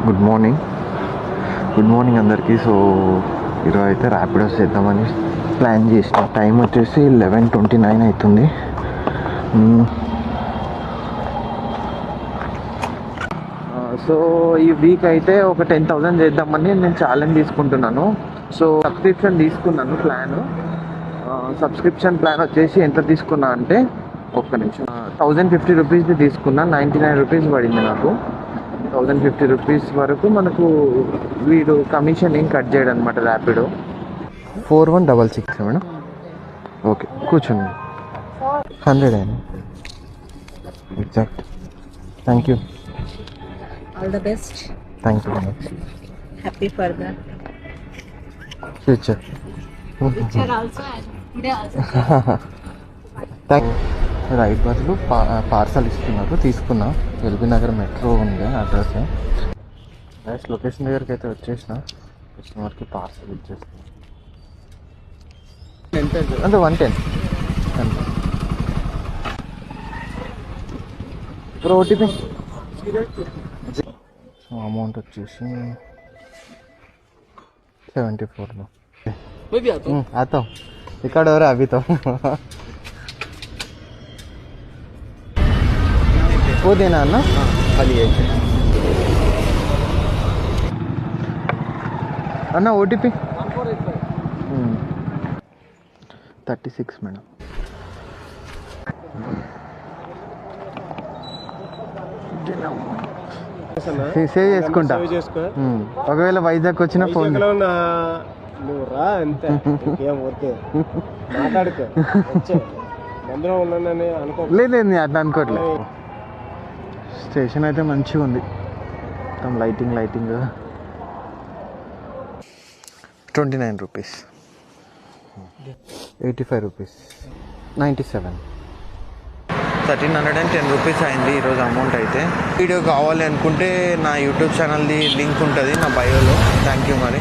Good morning అందరికీ. So ఈరోజు అయితే ర్యాపిడోస్ చేద్దామని ప్లాన్ చేసిన. టైం వచ్చేసి 11:29 అవుతుంది. సో ఈ వీక్ అయితే ఒక 10,000 చేద్దామని నేను ఛాలెంజ్ తీసుకుంటున్నాను. సో సబ్స్క్రిప్షన్ తీసుకున్నాను. సబ్స్క్రిప్షన్ ప్లాన్ వచ్చేసి ఎంత తీసుకున్నా అంటే ఒక్క నిమిషం, 1,050 రూపీస్ది తీసుకున్నా. 99 రూపీస్ పడింది నాకు. 1,050 రూపీస్ వరకు మనకు వీడు కమిషన్ ఏం కట్ చేయడం అనమాట. ర్యాపిడో 4166 మేడం. ఓకే కూర్చోండి. 100 అయినా exact. Thank you. All the best. Thank you very much. Happy for the future. picture also and today also. Thank right బదులు పార్సల్ ఇస్తున్నారు, తీసుకున్నా. ఎల్బీ నగర్ మెట్రో ఉంది అడ్రస్. నెక్స్ట్ లొకేషన్ దగ్గరికి అయితే వచ్చేసిన. కస్టమర్కి పార్సల్ ఇచ్చేస్తాను. అంటే 110 అంతే. ఇప్పుడు ఓటీపీ. సో అమౌంట్ వచ్చేసి 74. आता ఇక్కడ ఎవరు అభితో పోదేనా అన్న అన్న ఓటీపీ 36 మేడం. సేవ్ చేసుకుంటా. ఒకవేళ వైజాగ్ వచ్చిన ఫోన్ నువ్వు రా అంతే, ఏం వద్దు మాట్లాడుకో. అందరూ ఉన్నానని అనుకో. లేదు నేను అట్లా అనుకోవట్లేదు. స్టేషన్ అయితే మంచిగా ఉంది, మొత్తం లైటింగ్ 29 రూపీస్, 85 రూపీస్, 97, 1,310 రూపీస్ అయింది ఈరోజు అమౌంట్ అయితే. వీడియో కావాలి అనుకుంటే నా యూట్యూబ్ ఛానల్ది లింక్ ఉంటుంది నా బయోలో. థ్యాంక్ యూ మరి.